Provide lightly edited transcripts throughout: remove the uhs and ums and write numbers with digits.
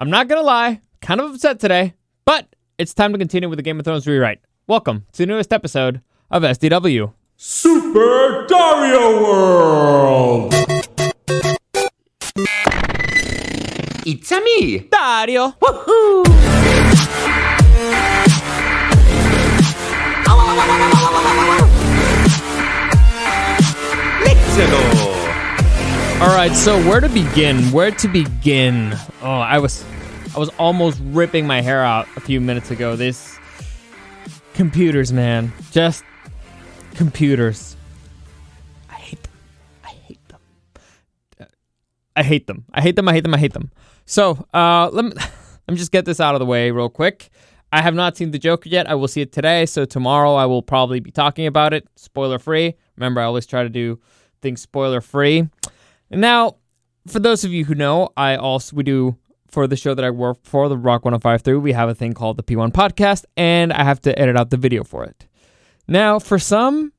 I'm not going to lie, kind of upset today, but it's time to continue with the Game of Thrones rewrite. Welcome to the newest episode of SDW. Super Dario World! It's a me, Dario! Woohoo! Let's go! Alright, so where to begin? Oh, I was almost ripping my hair out a few minutes ago. This computers, man. Just computers. I hate them. So, let me just get this out of the way real quick. I have not seen The Joker yet. I will see it today, so tomorrow I will probably be talking about it, spoiler-free. Remember, I always try to do things spoiler-free. And now, for those of you who know, we do, for the show that I work for, the Rock 105.3, we have a thing called the P1 Podcast, and I have to edit out the video for it. Now, for some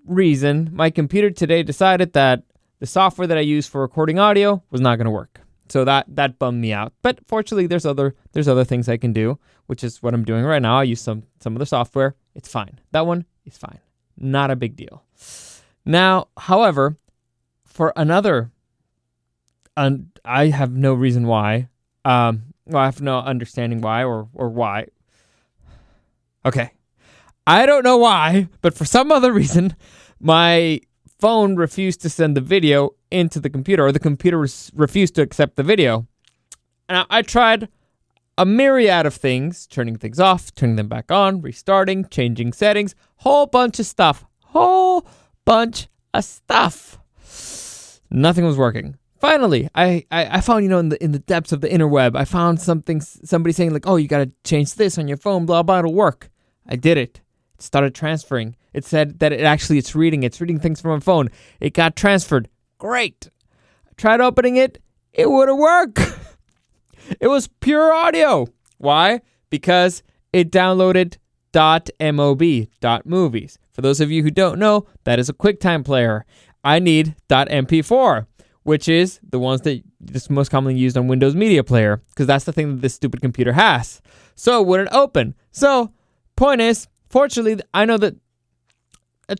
reason, my computer today decided that the software that I use for recording audio was not going to work. So that bummed me out. But fortunately, there's other things I can do, which is what I'm doing right now. I use some of the software. It's fine. That one is fine. Not a big deal. Now, however, for another... And I have no reason why. I have no understanding why or why. Okay. I don't know why, but for some other reason, my phone refused to send the video into the computer, or the computer refused to accept the video. And I tried a myriad of things, turning things off, turning them back on, restarting, changing settings, whole bunch of stuff. Nothing was working. Finally, I found, in the depths of the interweb, I found somebody saying like, oh, you got to change this on your phone, blah, blah, it'll work. I did it. It started transferring. It said that it's reading things from my phone. It got transferred. Great. I tried opening it. It wouldn't work. It was pure audio. Why? Because it downloaded .movies. For those of you who don't know, that is a QuickTime player. I need .mp4. Which is the ones that is most commonly used on Windows Media Player, because that's the thing that this stupid computer has. So it wouldn't open. So, point is, fortunately, I know that a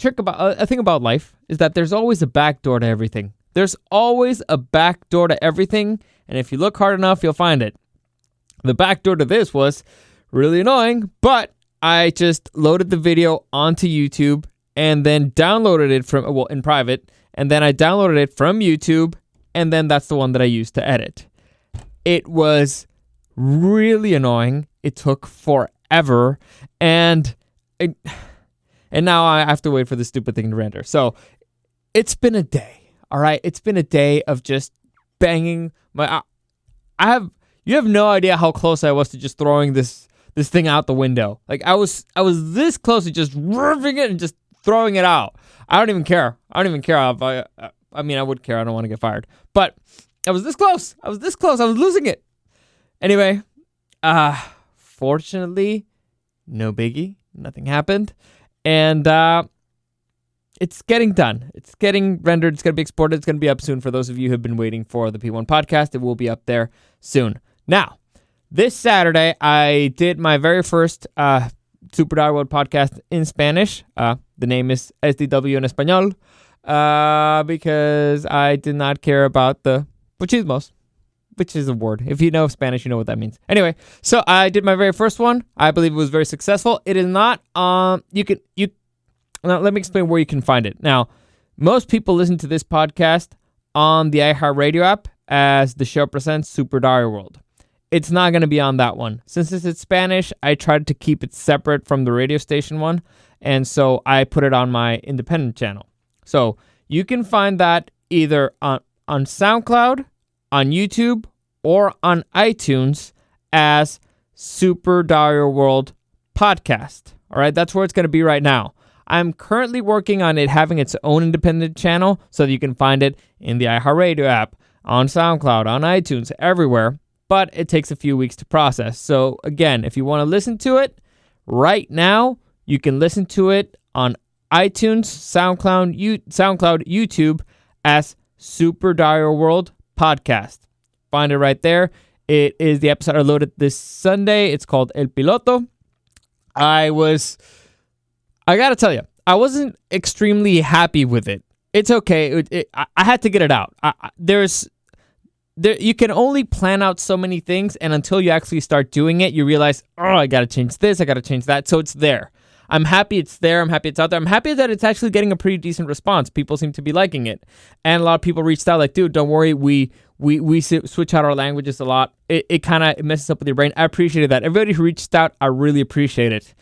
thing about life is that there's always a back door to everything. There's always a back door to everything, and if you look hard enough, you'll find it. The back door to this was really annoying, but I just loaded the video onto YouTube and then downloaded it in private. And then I downloaded it from YouTube, and then that's the one that I used to edit. It was really annoying. It took forever, and now I have to wait for the stupid thing to render. So it's been a day, all right? It's been a day of just banging my... You have no idea how close I was to just throwing this thing out the window. Like, I was this close to just ripping it and just throwing it out. I don't even care. I would care. I don't want to get fired. But I was this close. I was losing it. Anyway, fortunately, no biggie. Nothing happened. And it's getting done. It's getting rendered. It's going to be exported. It's going to be up soon. For those of you who have been waiting for the P1 podcast, it will be up there soon. Now, this Saturday, I did my very first Super Dario World podcast in Spanish. The name is SDW en Español, because I did not care about the machismos, which is a word. If you know Spanish, you know what that means. Anyway, so I did my very first one. I believe it was very successful. It is not, now let me explain where you can find it. Now, most people listen to this podcast on the iHeartRadio app as the show presents Super Dario World. It's not going to be on that one. Since it's in Spanish, I tried to keep it separate from the radio station one, and so I put it on my independent channel. So you can find that either on SoundCloud, on YouTube, or on iTunes as Super Dario World Podcast. All right, that's where it's going to be right now. I'm currently working on it having its own independent channel so that you can find it in the iHeartRadio app, on SoundCloud, on iTunes, everywhere. But it takes a few weeks to process. So again, if you want to listen to it right now, you can listen to it on iTunes, SoundCloud, YouTube as Super Dario World Podcast. Find it right there. It is the episode I loaded this Sunday. It's called El Piloto. I gotta tell you, I wasn't extremely happy with it. It's okay. I had to get it out. You can only plan out so many things, and until you actually start doing it, you realize, I gotta change this, I gotta change that. So it's there. I'm happy it's there. I'm happy it's out there. I'm happy that it's actually getting a pretty decent response. People seem to be liking it. And a lot of people reached out like, dude, don't worry. We switch out our languages a lot. It kind of messes up with your brain. I appreciated that. Everybody who reached out, I really appreciate it.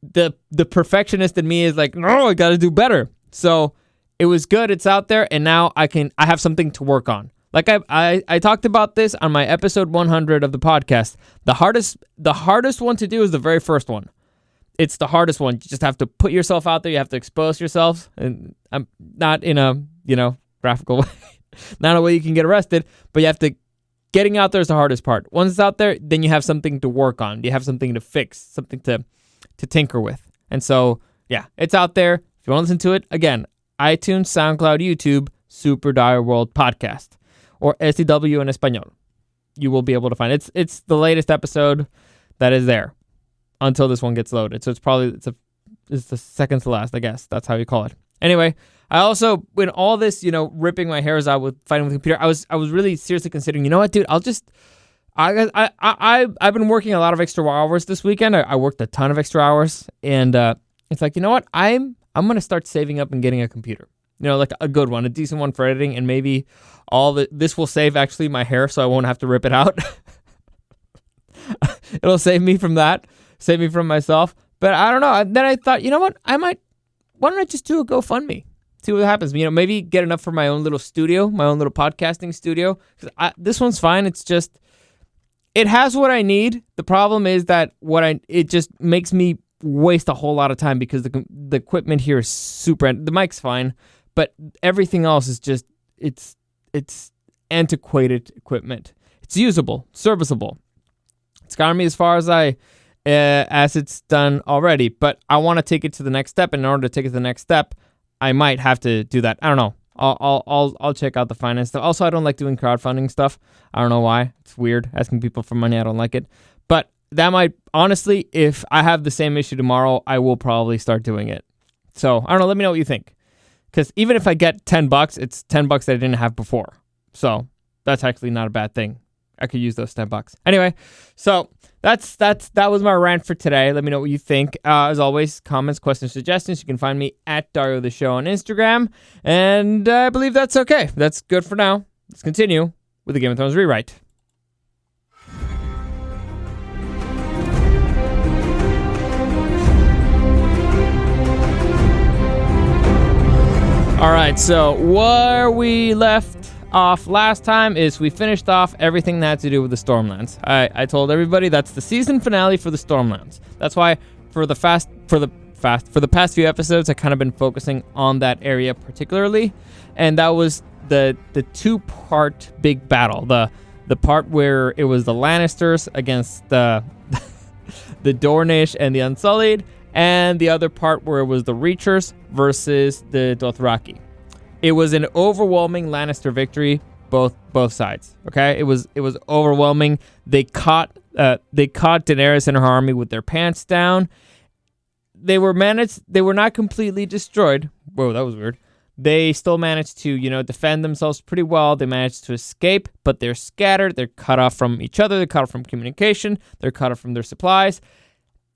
The perfectionist in me is like, no, I got to do better. So it was good. It's out there. And now I have something to work on. Like I talked about this on my episode 100 of the podcast. The hardest one to do is the very first one. It's the hardest one. You just have to put yourself out there. You have to expose yourself. And I'm not in a, graphical way. Not a way you can get arrested, but you have to, getting out there is the hardest part. Once it's out there, then you have something to work on. You have something to fix, something to tinker with. And so, yeah, it's out there. If you want to listen to it, again, iTunes, SoundCloud, YouTube, Super Dario World Podcast, or SDW in Espanol. You will be able to find it. It's the latest episode that is there until this one gets loaded. So it's the second to last, I guess. That's how you call it. Anyway, I also, when all this, ripping my hairs out with fighting with the computer, I was really seriously considering, you know what, dude, I've been working a lot of extra hours this weekend. I worked a ton of extra hours, and it's like, you know what, I'm going to start saving up and getting a computer. Like a good one, a decent one for editing, and maybe this will save actually my hair so I won't have to rip it out. It'll save me from that, save me from myself. But I don't know. Then I thought, you know what, why don't I just do a GoFundMe? See what happens. Maybe get enough for my own little studio, my own little podcasting studio. This one's fine. It's just, it has what I need. The problem is that it just makes me waste a whole lot of time because the equipment here is super, the mic's fine, but everything else is just, it's antiquated equipment. It's usable, serviceable. It's gotten me as far as it's done already, but I want to take it to the next step. And in order to take it to the next step, I might have to do that. I don't know. I'll check out the finance stuff. Also, I don't like doing crowdfunding stuff. I don't know why. It's weird asking people for money. I don't like it. But that might, honestly, if I have the same issue tomorrow, I will probably start doing it. So I don't know. Let me know what you think. Because even if I get $10, it's $10 that I didn't have before. So that's actually not a bad thing. I could use those $10. Anyway, so that was my rant for today. Let me know what you think. As always, comments, questions, suggestions. You can find me at Dario the Show on Instagram. And I believe that's okay. That's good for now. Let's continue with the Game of Thrones rewrite. All right, so where we left off last time is we finished off everything that had to do with the Stormlands. I told everybody that's the season finale for the Stormlands. That's why for the past few episodes, I kind of been focusing on that area particularly, and that was the two-part big battle. The part where it was the Lannisters against the Dornish and the Unsullied, and the other part where it was the Reachers versus the Dothraki. It was an overwhelming Lannister victory, both sides. Okay, it was overwhelming. They caught Daenerys and her army with their pants down. They were not completely destroyed. Whoa, that was weird. They still managed to, defend themselves pretty well. They managed to escape, but they're scattered. They're cut off from each other. They're cut off from communication. They're cut off from their supplies.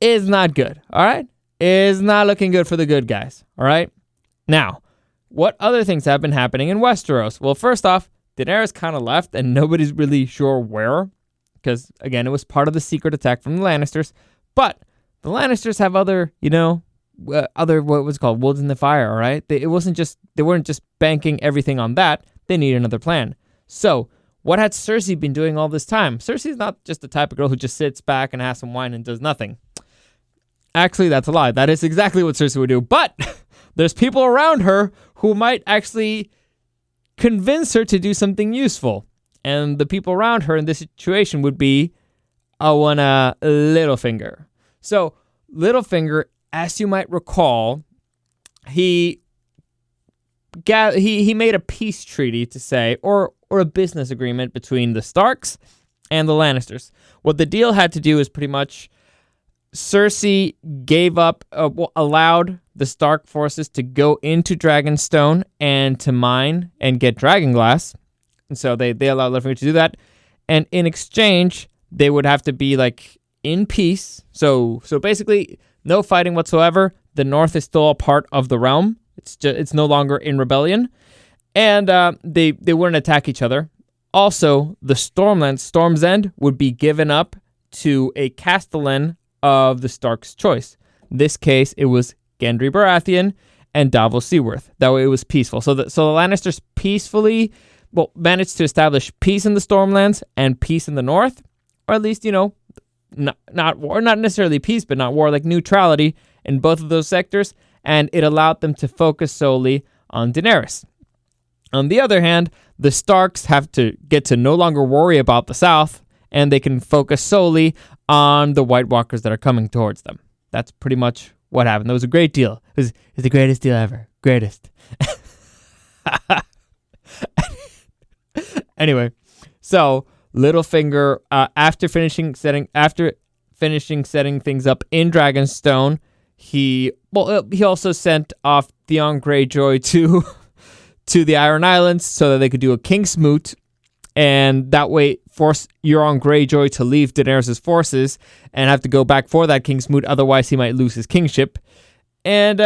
It's not good. All right, it's not looking good for the good guys. All right, now. What other things have been happening in Westeros? Well, first off, Daenerys kind of left, and nobody's really sure where, because, again, it was part of the secret attack from the Lannisters. But the Lannisters have other, what was it called, wolves in the fire, all right? They weren't just banking everything on that. They need another plan. So, what had Cersei been doing all this time? Cersei's not just the type of girl who just sits back and has some wine and does nothing. Actually, that's a lie. That is exactly what Cersei would do. But there's people around her who might actually convince her to do something useful. And the people around her in this situation would be Littlefinger. So Littlefinger, as you might recall, he made a peace treaty to say, or a business agreement between the Starks and the Lannisters. What the deal had to do is pretty much Cersei allowed the Stark forces to go into Dragonstone and to mine and get dragonglass. And so they allowed Littlefinger to do that. And in exchange, they would have to be like in peace. So basically, no fighting whatsoever. The North is still a part of the realm. It's no longer in rebellion. And they wouldn't attack each other. Also, the Stormlands, Storm's End, would be given up to a Castellan of the Stark's choice. In this case, it was Gendry Baratheon and Davos Seaworth. That way it was peaceful. So the Lannisters peacefully managed to establish peace in the Stormlands and peace in the North. Or at least, not war, not necessarily peace, but not war, like neutrality in both of those sectors. And it allowed them to focus solely on Daenerys. On the other hand, the Starks have to get to no longer worry about the South, and they can focus solely on the White Walkers that are coming towards them. That's pretty much what happened. That was a great deal. It's the greatest deal ever. Greatest. Anyway, so Littlefinger, after finishing setting things up in Dragonstone, he also sent off Theon Greyjoy to the Iron Islands so that they could do a Kingsmoot, and that way force Euron Greyjoy to leave Daenerys' forces and have to go back for that Kingsmoot, otherwise he might lose his kingship. And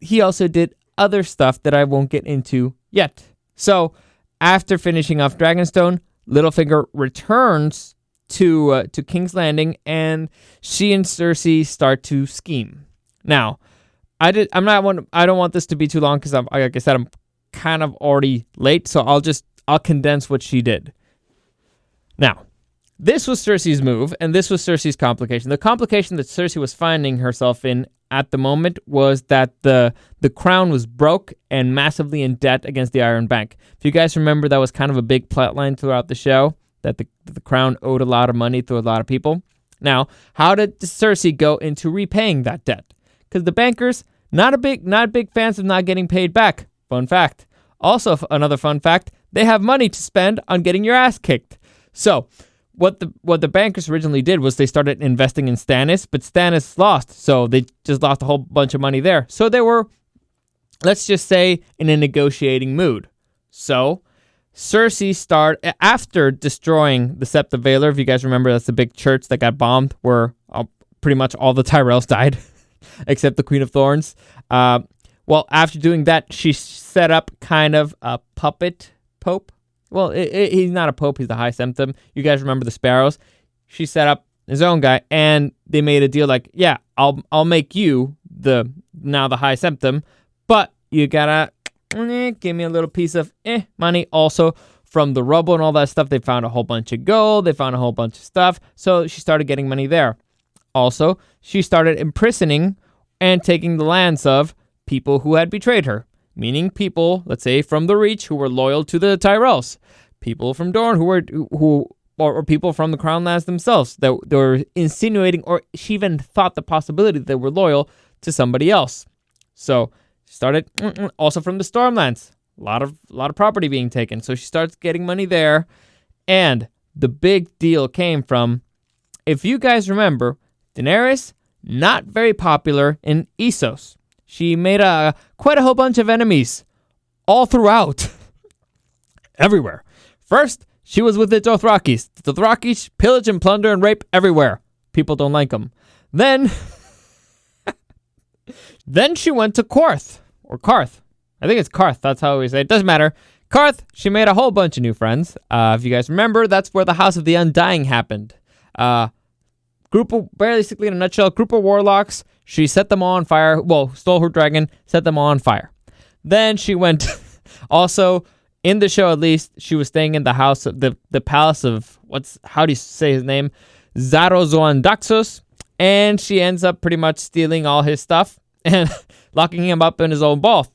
he also did other stuff that I won't get into yet. So, after finishing off Dragonstone, Littlefinger returns to King's Landing, and she and Cersei start to scheme. Now, I don't want this to be too long because like I said, I'm kind of already late, so I'll condense what she did. Now, this was Cersei's move, and this was Cersei's complication. The complication that Cersei was finding herself in at the moment was that the crown was broke and massively in debt against the Iron Bank. If you guys remember, that was kind of a big plotline throughout the show, that the crown owed a lot of money to a lot of people. Now, how did Cersei go into repaying that debt? Because the bankers, not big fans of not getting paid back. Fun fact. Also, another fun fact, they have money to spend on getting your ass kicked. So, what the bankers originally did was they started investing in Stannis, but Stannis lost, so they just lost a whole bunch of money there. So they were, let's just say, in a negotiating mood. So, Cersei after destroying the Sept of Valor, if you guys remember, that's the big church that got bombed, where pretty much all the Tyrells died, except the Queen of Thorns. After doing that, she set up kind of a puppet pope. Well, he's not a pope, he's the High Septim. You guys remember the Sparrows? She set up his own guy, and they made a deal like, yeah, I'll make you the High Septim, but you gotta give me a little piece of money. Also, from the rubble and all that stuff, they found a whole bunch of gold, they found a whole bunch of stuff, so she started getting money there. Also, she started imprisoning and taking the lands of people who had betrayed her. Meaning people, let's say, from the Reach who were loyal to the Tyrells. People from Dorne or people from the Crown Lands themselves that were insinuating, or she even thought the possibility that they were loyal to somebody else. So she started also from the Stormlands. A lot of property being taken. So she starts getting money there. And the big deal came from, if you guys remember, Daenerys, not very popular in Essos. She made quite a whole bunch of enemies all throughout. Everywhere. First, she was with the Dothrakis. The Dothrakis pillage and plunder and rape everywhere. People don't like them. Then she went to Qarth. Or Qarth. I think it's Qarth. That's how we say it. Doesn't matter. Qarth, she made a whole bunch of new friends. If you guys remember, that's where the House of the Undying happened. Basically in a nutshell, group of warlocks. She set them all on fire. Well, stole her dragon, set them all on fire. Then she went, also, in the show at least, she was staying in the house, the palace of, how do you say his name? Zarozoandaxos. And she ends up pretty much stealing all his stuff and locking him up in his own vault.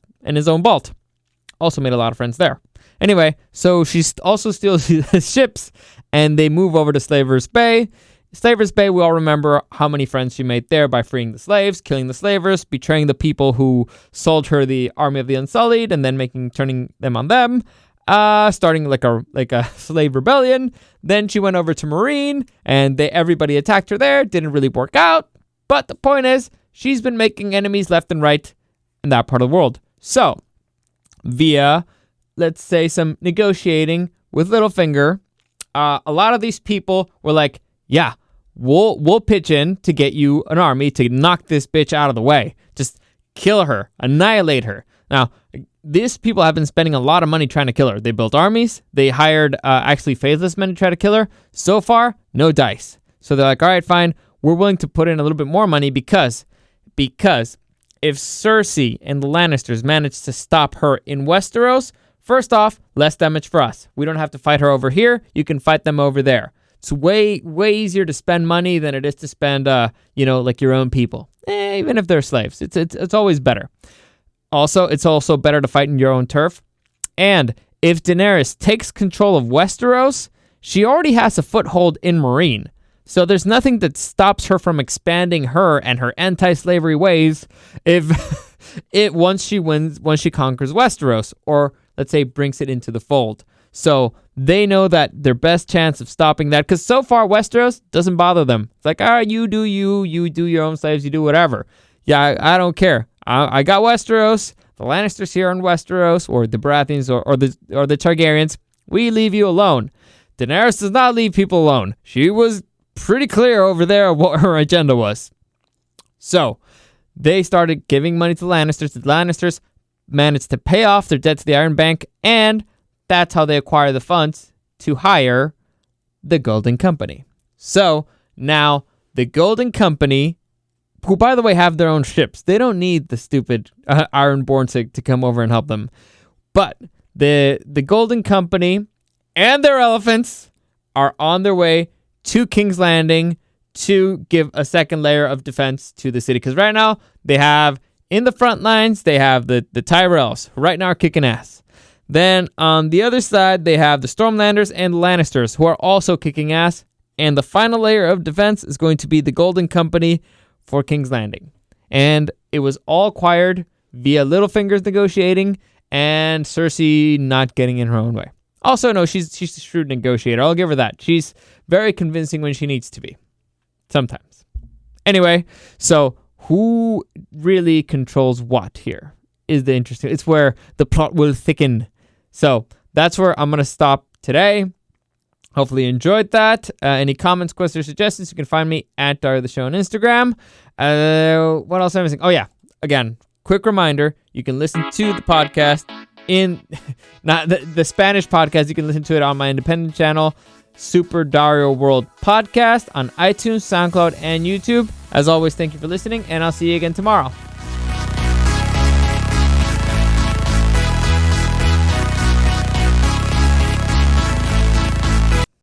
Also made a lot of friends there. Anyway, so she also steals his ships, and they move over to Slaver's Bay. Slaver's Bay, we all remember how many friends she made there by freeing the slaves, killing the slavers, betraying the people who sold her the Army of the Unsullied, and then turning them on them. starting like a slave rebellion. Then she went over to Marine, and everybody attacked her there. Didn't really work out. But the point is, she's been making enemies left and right in that part of the world. So, via, let's say, some negotiating with Littlefinger, a lot of these people were like, yeah, we'll pitch in to get you an army to knock this bitch out of the way. Just kill her, annihilate her. Now, these people have been spending a lot of money trying to kill her. They built armies. They hired actually faithless men to try to kill her. So far, no dice. So they're like, all right, fine. We're willing to put in a little bit more money because if Cersei and the Lannisters manage to stop her in Westeros, first off, less damage for us. We don't have to fight her over here. You can fight them over there. It's way easier to spend money than it is to spend, like your own people. Even if they're slaves, it's always better. Also, it's also better to fight in your own turf. And if Daenerys takes control of Westeros, she already has a foothold in Marine. So there's nothing that stops her from expanding her and her anti-slavery ways once she conquers Westeros, or let's say brings it into the fold. So they know that their best chance of stopping that, because so far Westeros doesn't bother them. It's like, all right, you do your own slaves, you do whatever. Yeah, I don't care. I got Westeros. The Lannisters here in Westeros, or the Baratheons, or the Targaryens. We leave you alone. Daenerys does not leave people alone. She was pretty clear over there of what her agenda was. So they started giving money to the Lannisters. The Lannisters managed to pay off their debt to the Iron Bank, and that's how they acquire the funds to hire the Golden Company. So now the Golden Company, who by the way have their own ships, they don't need the stupid Ironborn to come over and help them. But the Golden Company and their elephants are on their way to King's Landing to give a second layer of defense to the city. Because right now, they have, in the front lines, they have the Tyrells, who right now are kicking ass. Then on the other side, they have the Stormlanders and the Lannisters, who are also kicking ass. And the final layer of defense is going to be the Golden Company for King's Landing. And it was all acquired via Littlefinger's negotiating and Cersei not getting in her own way. Also, no, she's a shrewd negotiator. I'll give her that. She's very convincing when she needs to be. Sometimes. Anyway, so who really controls what here is the interesting. It's where the plot will thicken. So that's where I'm going to stop today. Hopefully you enjoyed that. Any comments, questions, or suggestions, you can find me at Dario the Show on Instagram. What else am I missing? Oh, yeah. Again, quick reminder, you can listen to the podcast in not the Spanish podcast. You can listen to it on my independent channel, Super Dario World Podcast, on iTunes, SoundCloud, and YouTube. As always, thank you for listening, and I'll see you again tomorrow.